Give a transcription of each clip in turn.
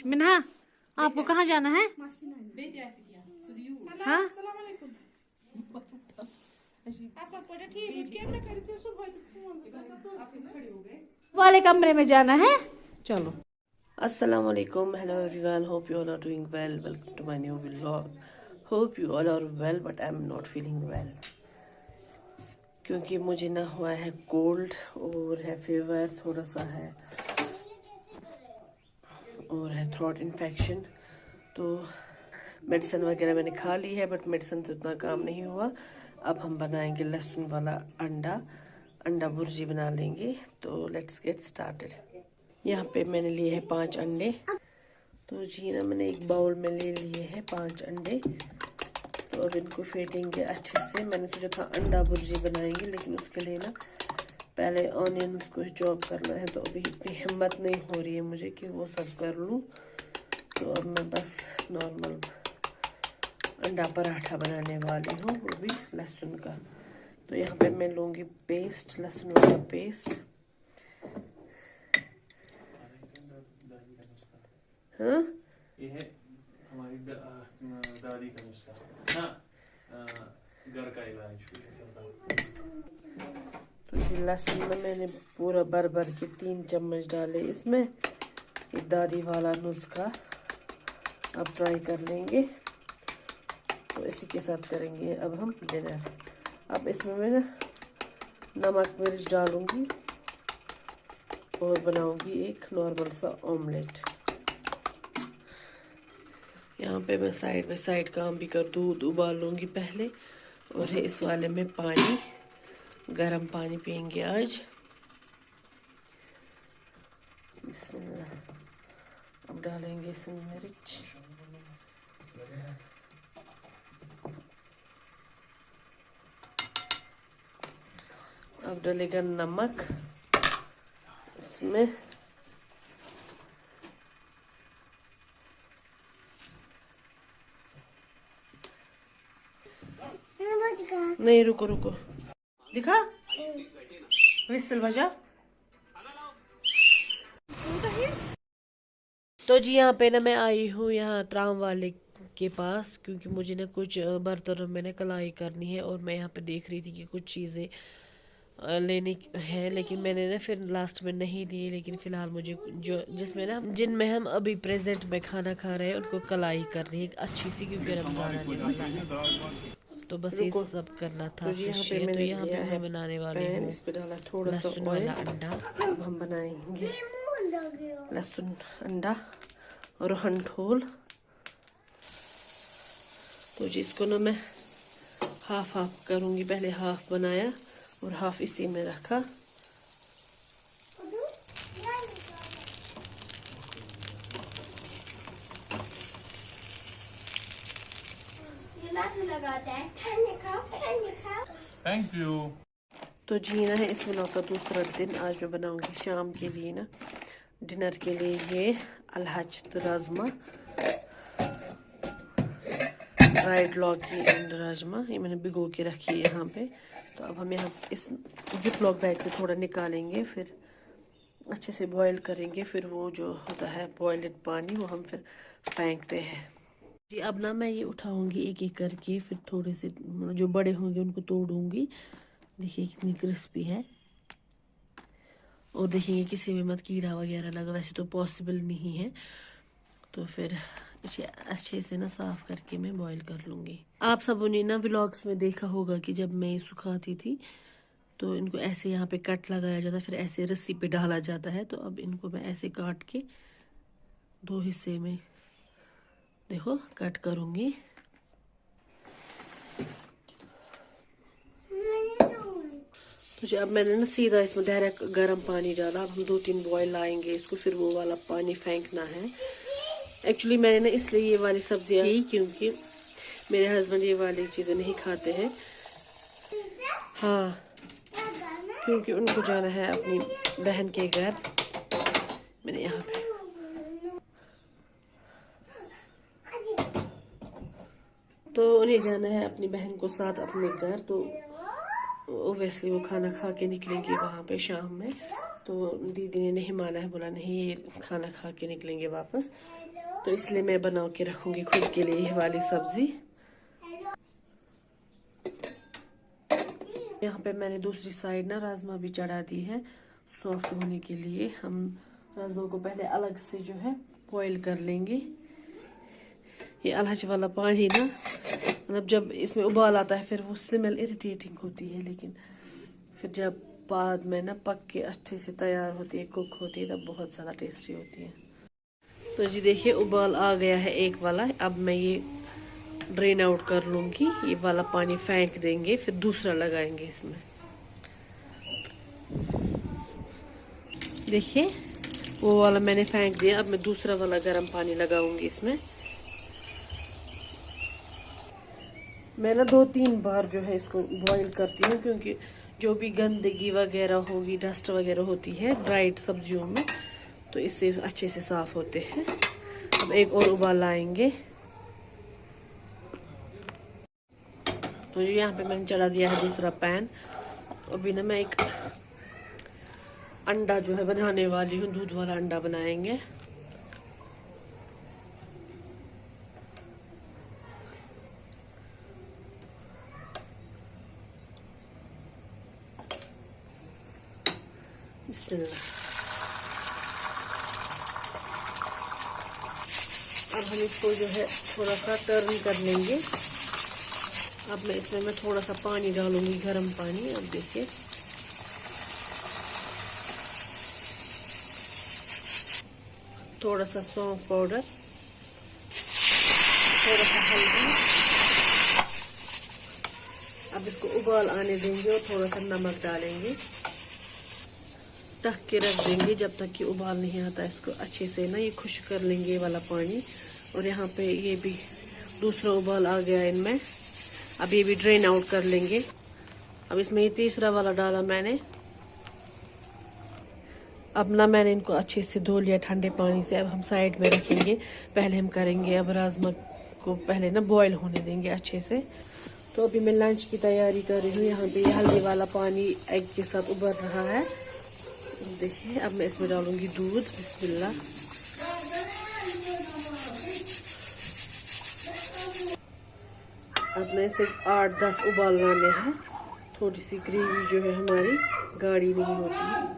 मिन्हा, आपको कहाँ जाना है? हाँ? वाले कमरे में जाना है। चलो। Assalamualaikum, hello everyone, hope you all are doing well. Welcome to my new vlog. Hope you all are well, but I'm not feeling well क्योंकि मुझे ना हुआ है कोल्ड और है फीवर थोड़ा सा है और है थ्रोट इन्फेक्शन। तो मेडिसिन वगैरह मैंने खा ली है, बट मेडिसिन से उतना काम नहीं हुआ। अब हम बनाएंगे लहसुन वाला अंडा भुर्जी बना लेंगे। तो लेट्स गेट स्टार्टेड। यहाँ पे मैंने लिए हैं 5 अंडे। तो जी ना, मैंने एक बाउल में ले लिए हैं 5 अंडे। तो अब इनको फेंटेंगे अच्छे से। मैंने सोचा था अंडा भुर्जी बनाएंगे, लेकिन उसके लिए ना पहले ऑनियंस को चॉप करना है। तो अभी इतनी हिम्मत नहीं हो रही है मुझे कि वो सब कर लूँ। तो अब मैं बस नॉर्मल अंडा पराठा बनाने वाली हूँ, वो भी लहसुन का। तो यहाँ पे मैं लूँगी पेस्ट, लहसुन वाला पेस्ट। हाँ, ये है हमारी दादी का नुस्खा। हाँ, घर का इलाज। तो ये लहसुन में मैंने पूरा भर के 3 चम्मच डाले इसमें। ये दादी वाला नुस्खा अब ट्राई कर लेंगे। तो इसी के साथ करेंगे अब हम डिनर। अब इसमें मैं ना नमक मिर्च डालूंगी और बनाऊंगी एक नॉर्मल सा ऑमलेट। यहाँ पे मैं साइड बाय साइड काम भी कर, दूध उबाल लूँगी पहले। और है इस वाले में पानी, गरम पानी पियेंगे आज। बिस्मिल्लाह। अब डालेंगे इसमें मिर्च, अब डालेगा नमक इसमें। नहीं, रुको रुको, दिखा विसल बजा। तो जी यहाँ पे ना मैं आई हूँ यहाँ त्राम वाले के पास, क्योंकि मुझे ना कुछ बर्तनों में ना कलाई करनी है। और मैं यहाँ पे देख रही थी कि कुछ चीज़ें लेनी है, लेकिन मैंने ना फिर लास्ट में नहीं ली। लेकिन फ़िलहाल मुझे जो जिनमें हम अभी प्रेजेंट में खाना खा रहे हैं उनको कलाई करनी है अच्छी सी, क्योंकि रमज़ान आने वाला है। तो बस ये सब करना था। तो यहाँ पे मैं बनाने वाली हूँ लहसुन वाला अंडा। अब हम बनाएंगे लहसुन अंडा रोहन ठोल। तो जिसको ना मैं हाफ करूँगी, पहले हाफ बनाया और हाफ इसी में रखा। Thank you. तो जी ना है इस व्लॉग का दूसरा दिन। आज मैं बनाऊंगी शाम के लिए ना डिनर के लिए ये अलहज राजमा, फ्राइड लौकी एंड राजमा। ये मैंने भिगो के रखी है यहाँ पे। तो अब हम यहाँ इस जिप लॉक बैग से थोड़ा निकालेंगे, फिर अच्छे से बॉईल करेंगे। फिर वो जो होता है बॉइल्ड पानी, वो हम फिर फेंकते हैं। जी अब ना मैं ये उठाऊंगी एक एक करके, फिर थोड़े से जो बड़े होंगे उनको तोड़ूंगी। देखिए कितनी क्रिस्पी है। और देखिए किसी में मत कीड़ा वगैरह लगा, वैसे तो पॉसिबल नहीं है। तो फिर इसे अच्छे से ना साफ करके मैं बॉईल कर लूँगी। आप सबों ने ना व्लॉग्स में देखा होगा कि जब मैं सुखाती थी तो इनको ऐसे यहाँ पे कट लगाया जाता है, फिर ऐसे रस्सी पे डाला जाता है। तो अब इनको मैं ऐसे काट के 2 हिस्से में देखो कट करूँगी। तो अब मैंने ना सीधा इसमें डायरेक्ट गर्म पानी डाला। अब हम 2-3 बॉईल लाएंगे इसको, फिर वो वाला पानी फेंकना है। एक्चुअली मैंने ना इसलिए ये वाली सब्जियाँ की क्योंकि मेरे हस्बैंड ये वाली चीज़ें नहीं खाते हैं। हाँ, क्योंकि उनको जाना है अपनी बहन के घर। मैंने यहाँ पे तो उन्हें जाना है अपनी बहन को साथ अपने घर। तो ओबियसली वो खाना खा के निकलेंगी वहाँ पे शाम में। तो दीदी ने नहीं माना है, बोला नहीं ये खाना खा के निकलेंगे वापस, तो इसलिए मैं बना के रखूँगी खुद के लिए ये वाली सब्ज़ी। यहाँ पे मैंने दूसरी साइड ना राजमा भी चढ़ा दी है सॉफ्ट होने के लिए। हम राजमा को पहले अलग से जो है बॉईल कर लेंगे। ये अलहच वाला पानी ना, मतलब जब इसमें उबाल आता है फिर वो स्मेल इरिटेटिंग होती है, लेकिन फिर जब बाद में ना पक के अच्छे से तैयार होती है, कुक होती है, तब बहुत ज़्यादा टेस्टी होती है। तो जी देखिए उबाल आ गया है एक वाला। अब मैं ये ड्रेन आउट कर लूँगी, ये वाला पानी फेंक देंगे, फिर दूसरा लगाएंगे इसमें। देखिए वो वाला मैंने फेंक दिया, अब मैं दूसरा वाला गर्म पानी लगाऊंगी इसमें। मैं ना 2-3 बार जो है इसको बॉईल करती हूँ, क्योंकि जो भी गंदगी वगैरह होगी, डस्ट वगैरह होती है ड्राइड सब्जियों में, तो इससे अच्छे से साफ़ होते हैं। अब एक और उबाल आएंगे। तो यहाँ पे मैंने चढ़ा दिया है दूसरा पैन। अभी ना मैं एक अंडा जो है बनाने वाली हूँ, दूध वाला अंडा बनाएंगे। बिस्मिल्लाह। अब हम इसको जो है थोड़ा सा टर्न कर लेंगे। अब मैं इसमें थोड़ा सा पानी डालूंगी, गर्म पानी। अब देखिए थोड़ा सा सौंफ पाउडर, थोड़ा सा हल्दी। अब इसको उबाल आने देंगे और थोड़ा सा नमक डालेंगे, ढक के रख देंगे जब तक कि उबाल नहीं आता। इसको अच्छे से ना ये खुश कर लेंगे ये वाला पानी। और यहाँ पे ये भी दूसरा उबाल आ गया इनमें, अब ये भी ड्रेन आउट कर लेंगे। अब इसमें ये तीसरा वाला डाला मैंने। अब ना मैंने इनको अच्छे से धो लिया ठंडे पानी से। अब हम साइड में रखेंगे, पहले हम करेंगे अब राजमा को पहले ना बॉईल होने देंगे अच्छे से। तो अभी मैं लंच की तैयारी कर रही हूँ। यहाँ पे हल्दी वाला पानी एग के साथ उबल रहा है। देखिए अब मैं इसमें डालूंगी दूध। बिस्मिल्लाह। अब मैं इसे 8-10 उबाल लाने हैं। थोड़ी सी ग्रेवी जो है हमारी गाढ़ी नहीं होती।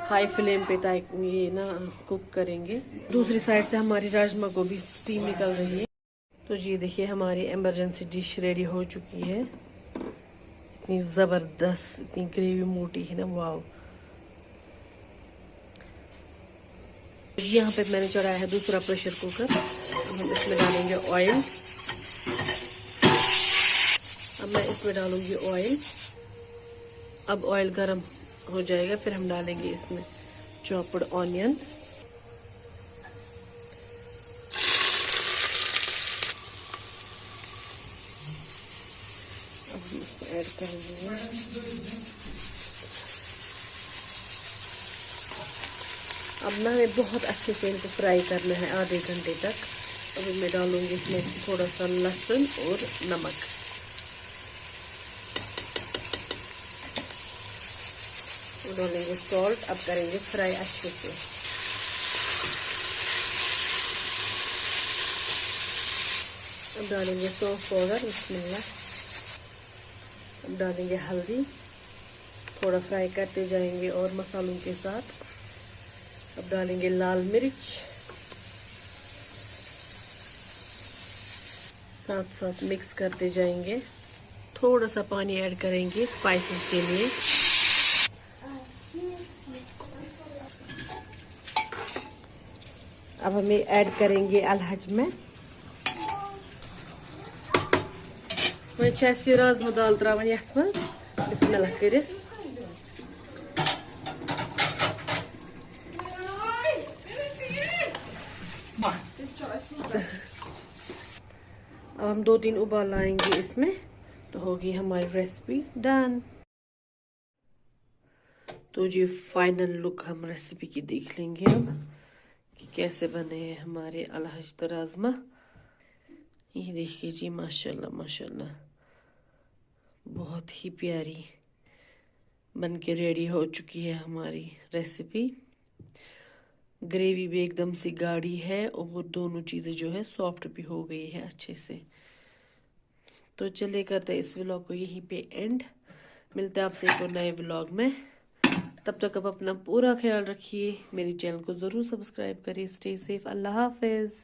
हाई फ्लेम पे ताकि ये ना कुक करेंगे। दूसरी साइड से हमारी राजमा को भी स्टीम निकल रही है। तो जी देखिए हमारी इमरजेंसी डिश रेडी हो चुकी है। इतनी ज़बरदस्त, इतनी ग्रेवी मोटी है ना, वाव। यहाँ पे मैंने चढ़ाया है दूसरा प्रेशर कुकर। हम इसमें डालेंगे ऑयल। अब मैं इसमें डालूंगी ऑयल। अब ऑयल गरम हो जाएगा, फिर हम डालेंगे इसमें चॉप्ड ऑनियन। अब हम इसको ऐड करेंगे। अब ना हमें बहुत अच्छे से इनको फ्राई करना है आधे घंटे तक। अभी मैं डालूंगी इसमें थोड़ा सा लहसुन और नमक। डालेंगे सॉल्ट। अब करेंगे फ्राई अच्छे से। अब डालेंगे सौंफ पाउडर। बिस्मिल्लाह। अब डालेंगे हल्दी। थोड़ा फ्राई करते जाएंगे और मसालों के साथ। अब डालेंगे लाल मिर्च, साथ साथ मिक्स करते जाएंगे। थोड़ा सा पानी ऐड करेंगे स्पाइसेस के लिए। अब हमें ऐड करेंगे अलहज में। वह अच्छी राजमा दाल त्रावन यथ मज बिस्मिल्लाह करित। अब हम 2-3 उबाल लाएंगे इसमें, तो होगी हमारी रेसिपी डन। तो जी फाइनल लुक हम रेसिपी की देख लेंगे अब कि कैसे बने हैं हमारे अलहज राजमा। ये देखिए जी, माशाल्लाह माशाल्लाह बहुत ही प्यारी बन के रेडी हो चुकी है हमारी रेसिपी। ग्रेवी भी एकदम से गाढ़ी है और दोनों चीज़ें जो है सॉफ्ट भी हो गई है अच्छे से। तो चलिए करते हैं इस व्लॉग को यहीं पे एंड। मिलते हैं आपसे एक और नए व्लॉग में। तब तक आप अपना पूरा ख्याल रखिए। मेरी चैनल को ज़रूर सब्सक्राइब करिए। Stay safe. अल्लाह हाफिज़।